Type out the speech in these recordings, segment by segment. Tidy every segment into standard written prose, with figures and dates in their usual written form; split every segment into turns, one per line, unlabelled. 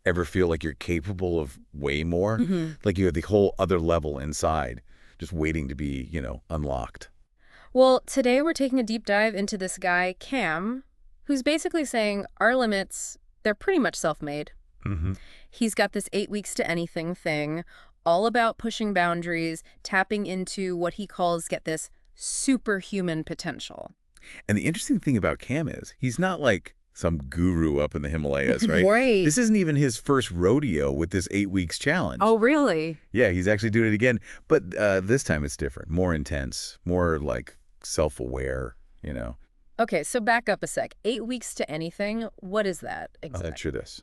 Ever feel like you're capable of way more?
Hmm.
Like you have the whole other level inside just waiting to be, unlocked.
Well, today we're taking a deep dive into this guy, Cam, who's basically saying our limits, they're pretty much self-made.
Hmm.
He's got this 8 weeks to anything thing, all about pushing boundaries, tapping into what he calls, get this, superhuman potential.
And the interesting thing about Cam is he's not like some guru up in the Himalayas, right?
Right.
This isn't even his first rodeo with this 8 weeks challenge.
Oh, really?
Yeah, he's actually doing it again. But this time it's different, more intense, more like self-aware.
Okay, so back up a sec. 8 weeks to anything, what is that
I'll
exactly?
answer this.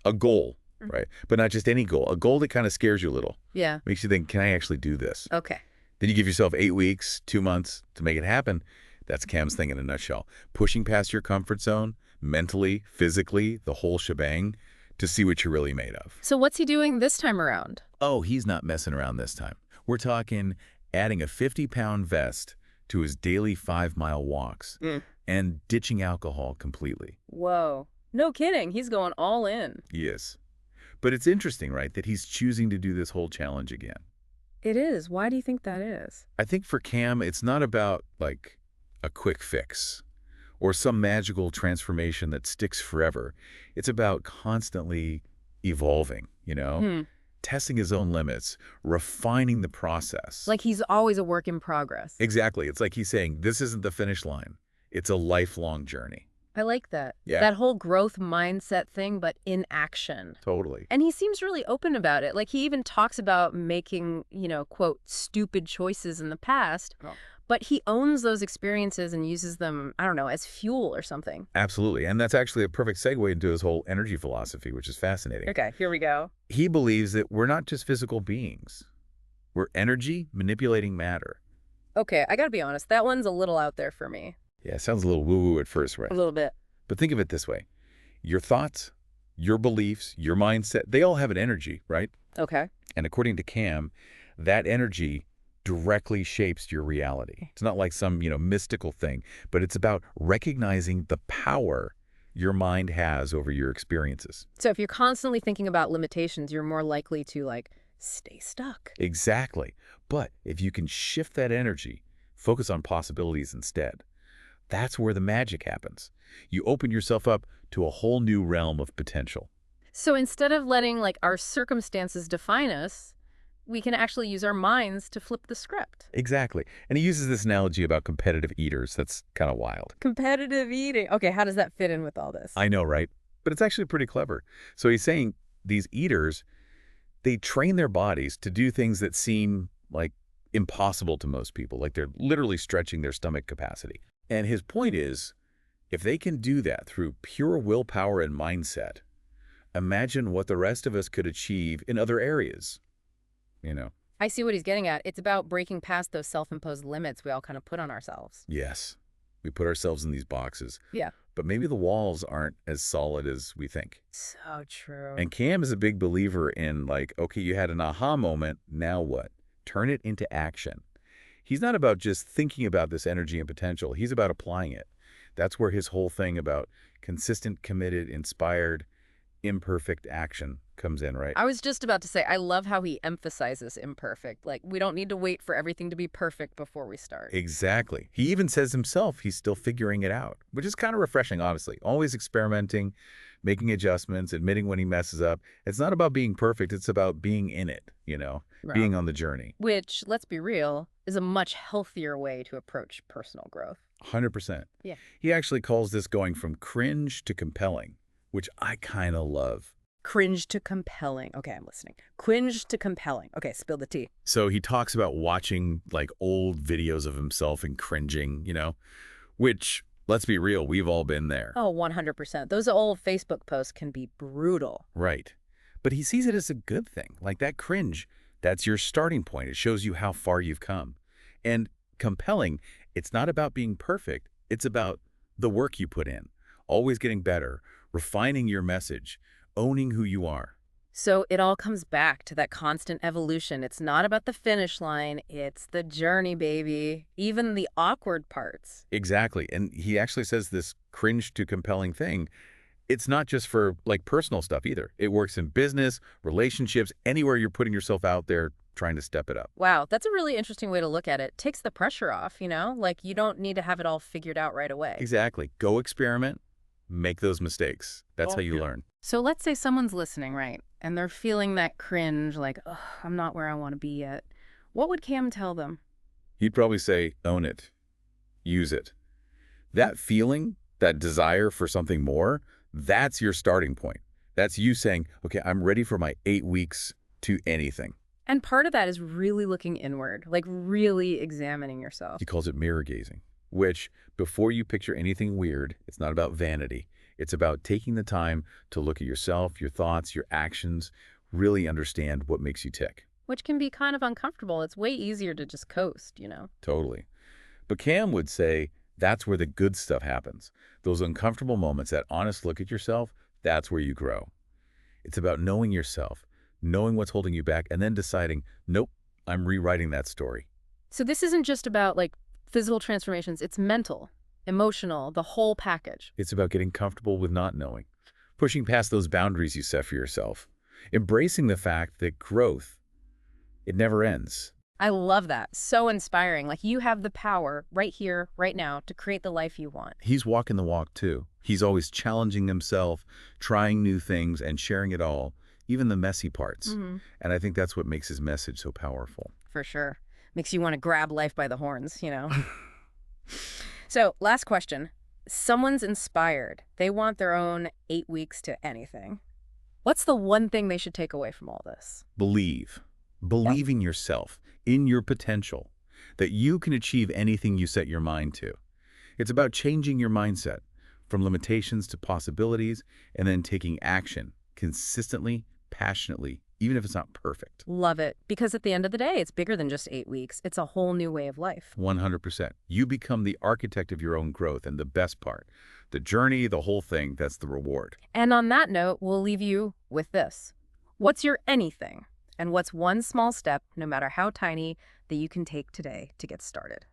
A goal,
Mhm.
right? But not just any goal. A goal that kind of scares you a little.
Yeah.
Makes you think, can I actually do this?
Okay.
Then you give yourself 8 weeks, 2 months to make it happen. That's Cam's thing in a nutshell. Pushing past your comfort zone, mentally, physically, the whole shebang, to see what you're really made of.
So what's he doing this time around?
Oh, he's not messing around this time. We're talking adding a 50-pound vest to his daily 5-mile walks
Mm.
and ditching alcohol completely.
Whoa. No kidding. He's going all in.
He is. But it's interesting, right, that he's choosing to do this whole challenge again.
It is. Why do you think that is?
I think for Cam, it's not about, like, a quick fix or some magical transformation that sticks forever. It's about constantly evolving,
Hmm.
testing his own limits, refining the process.
Like he's always a work in progress.
Exactly. It's like he's saying, this isn't the finish line. It's a lifelong journey.
I like that.
Yeah.
That whole growth mindset thing, but in action.
Totally.
And he seems really open about it. Like he even talks about making, quote, stupid choices in the past,
Oh.
but he owns those experiences and uses them, I don't know, as fuel or something.
Absolutely. And that's actually a perfect segue into his whole energy philosophy, which is fascinating.
Okay, here we go.
He believes that we're not just physical beings. We're energy manipulating matter.
Okay, I gotta be honest, that one's a little out there for me.
Yeah, it sounds a little woo-woo at first, right?
A little bit.
But think of it this way. Your thoughts, your beliefs, your mindset, they all have an energy, right?
Okay.
And according to Cam, that energy directly shapes your reality. It's not like some, mystical thing, but it's about recognizing the power your mind has over your experiences.
So if you're constantly thinking about limitations, you're more likely to, like, stay stuck.
Exactly. But if you can shift that energy, focus on possibilities instead, that's where the magic happens. You open yourself up to a whole new realm of potential.
So instead of letting, like, our circumstances define us, we can actually use our minds to flip the script.
Exactly. And he uses this analogy about competitive eaters. That's kind of wild.
Competitive eating. Okay, how does that fit in with all this?
I know, right? But it's actually pretty clever. So he's saying these eaters, they train their bodies to do things that seem like impossible to most people, like they're literally stretching their stomach capacity. And his point is, if they can do that through pure willpower and mindset, imagine what the rest of us could achieve in other areas,
I see what he's getting at. It's about breaking past those self-imposed limits we all kind of put on ourselves.
Yes, we put ourselves in these boxes,
Yeah.
but maybe the walls aren't as solid as we think.
So true.
And Cam is a big believer in like, okay, you had an aha moment, now what? Turn it into action. He's not about just thinking about this energy and potential. He's about applying it. That's where his whole thing about consistent, committed, inspired, imperfect action comes in, right?
I was just about to say, I love how he emphasizes imperfect. Like, we don't need to wait for everything to be perfect before we start.
Exactly. He even says himself he's still figuring it out, which is kind of refreshing, honestly. Always experimenting, making adjustments, admitting when he messes up. It's not about being perfect. It's about being in it,
Right.
being on the journey.
Which, let's be real, is a much healthier way to approach personal growth.
100%.
Yeah.
He actually calls this going from cringe to compelling, which I kind of love.
Cringe to compelling. Okay, I'm listening. Cringe to compelling. Okay, spill the tea.
So he talks about watching like old videos of himself and cringing, which, let's be real, we've all been there.
Oh, 100%. Those old Facebook posts can be brutal.
Right. But he sees it as a good thing. Like that cringe, that's your starting point. It shows you how far you've come. And compelling, it's not about being perfect. It's about the work you put in, always getting better, refining your message, owning who you are.
So it all comes back to that constant evolution. It's not about the finish line. It's the journey, baby. Even the awkward parts.
Exactly. And he actually says this cringe to compelling thing. It's not just for like personal stuff either. It works in business, relationships, anywhere you're putting yourself out there trying to step it up.
Wow, that's a really interesting way to look at it. Takes the pressure off, you know? Like, you don't need to have it all figured out right away.
Exactly. Go experiment, make those mistakes. That's
Oh,
how you
yeah.
learn.
So let's say someone's listening, right? And they're feeling that cringe, like, oh, I'm not where I want to be yet. What would Cam tell them?
He'd probably say, own it, use it. That feeling, that desire for something more, that's your starting point. That's you saying, okay, I'm ready for my 8 weeks to anything.
And part of that is really looking inward, like really examining yourself.
He calls it mirror gazing, which before you picture anything weird, it's not about vanity. It's about taking the time to look at yourself, your thoughts, your actions, really understand what makes you tick.
Which can be kind of uncomfortable. It's way easier to just coast, you know?
Totally. But Cam would say that's where the good stuff happens. Those uncomfortable moments, that honest look at yourself, that's where you grow. It's about knowing yourself, knowing what's holding you back, and then deciding, nope, I'm rewriting that story.
So this isn't just about like physical transformations, it's mental, emotional, the whole package.
It's about getting comfortable with not knowing, pushing past those boundaries you set for yourself, embracing the fact that growth, it never ends.
I love that. So inspiring. Like you have the power right here, right now to create the life you want.
He's walking the walk too. He's always challenging himself, trying new things, and sharing it all, even the messy parts. And I think that's what makes his message so powerful.
For sure. Makes you want to grab life by the horns, you know? So, last question. Someone's inspired. They want their own 8 weeks to anything. What's the one thing they should take away from all this?
Believe. Believe in yourself, in your potential, that you can achieve anything you set your mind to. It's about changing your mindset from limitations to possibilities and then taking action consistently, passionately, even if it's not perfect.
Love it. Because at the end of the day, it's bigger than just 8 weeks. It's a whole new way of life.
100%. You become the architect of your own growth, and the best part, the journey, the whole thing, that's the reward.
And on that note, we'll leave you with this. What's your anything? And what's one small step, no matter how tiny, that you can take today to get started?